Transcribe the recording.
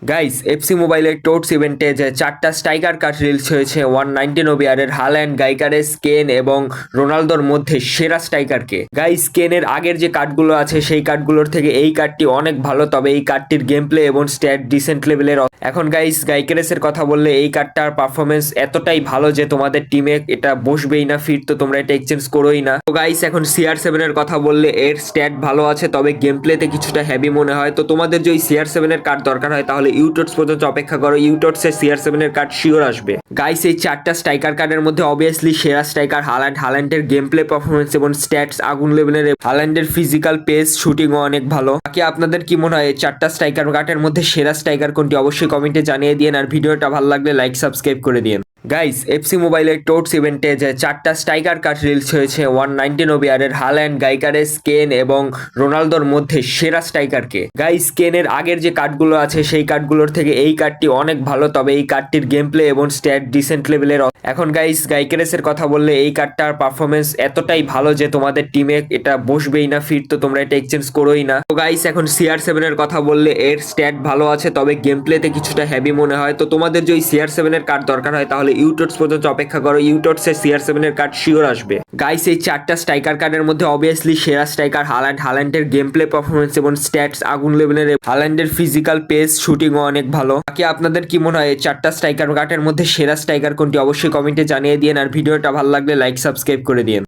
Guys FC মোবাইলের টোটস ইভেন্টে যে চারটা স্ট্রাইকার কার্ড রিলিজ হয়েছে 119 ওবিআরের হাল্যান্ড, গাইকারেস, কেন এবং রোনালদোর মধ্যে সেরা স্ট্রাইকারকে। গাইস কেনের আগের যে কার্ডগুলো আছে সেই কার্ডগুলোর থেকে এই কার্ডটি অনেক ভালো, তবে এই কার্ডটির গেম প্লে এবং স্ট্যাট ডিসেন্ট লেভেলের। এখন গাইস গাইকারেসের কথা বললে এই কার্ডটার পারফরমেন্স এতটাই ভালো যে তোমাদের টিমে এটা বসবেই না, ফিট তো তোমরা এটা এক্সচেঞ্জ করোই না। তো গাইস এখন CR7 এর কথা বললে এর স্ট্যাট ভালো আছে, তবে গেম প্লেতে কিছুটা হেভি মনে হয়। তো তোমাদের যদি CR7 এর কার্ড দরকার হয় তাহলে ইউটোটস পর্যন্ত অপেক্ষা করো, ইউটোটসে CR7 এর কার্ড শিওর আসবে। গাইস এই চারটা স্ট্রাইকার কার্ডের মধ্যে অবভিয়াসলি সেরা স্ট্রাইকার হাল্যান্ড। হাল্যান্ডের গেম প্লে পারফরমেন্স এবং স্ট্যাটস আগুন লেভেলের। হাল্যান্ডের ফিজিক্যাল পেস, শুটিংও অনেক ভালো। বাকি আপনাদের কি মনে হয় এই চারটা স্ট্রাইকার কার্ডের মধ্যে সেরা স্ট্রাইকার কোনটি? অবশ্যই কমেন্টে জানিয়ে দিন, আর ভিডিওটা ভালো লাগলে লাইক সাবস্ক্রাইব করে দিন। গাইস এফসি মোবাইলের টোটস ইভেন্টে যে চারটা স্ট্রাইকার কার্ড রিলিজ হয়েছে 119 ওবিআরের হাল্যান্ড, গাইকারেস, কেন এবং রোনালদোর মধ্যে সেরা স্ট্রাইকারকে। গাইস কেনের আগের যে কার্ডগুলো আছে সেই কার্ডগুলোর থেকে এই কার্ডটি অনেক ভালো, তবে এই কার্ডটির গেম প্লে এবং স্ট্যাট ডিসেন্ট লেভেলের। এখন গাইস গাইকারেসের কথা বললে এই কার্ডটার পারফরমেন্স এতটাই ভালো যে তোমাদের টিমে এটা বসবেই না, ফিট তো তোমরা এটা এক্সচেঞ্জ করোই না। তো গাইস এখন CR7 এর কথা বললে এর স্ট্যাট ভালো আছে, তবে গেম প্লেতে কিছুটা হেভি মনে হয়। তো তোমাদের যদি CR7 এর কার্ড দরকার হয় তাহলে ইউটোটস পর্যন্ত অপেক্ষা করো, ইউটোটসে CR7 এর কার্ড শিওর আসবে। গাইস এই চারটা স্ট্রাইকার কার্ডের মধ্যে অবভিয়াসলি সেরা স্ট্রাইকার হাল্যান্ড। হাল্যান্ডের গেম প্লে পারফরমেন্স এবং স্ট্যাটস আগুন লেভেলের। হাল্যান্ডের ফিজিক্যাল পেস, শুটিংও অনেক ভালো। বাকি আপনাদের কি মনে হয় এই চারটা স্ট্রাইকার কার্ডের মধ্যে সেরা স্ট্রাইকার কোনটি? অবশ্যই কমেন্টে জানিয়ে দিন, আর ভিডিওটা ভালো লাগলে লাইক সাবস্ক্রাইব করে দিন।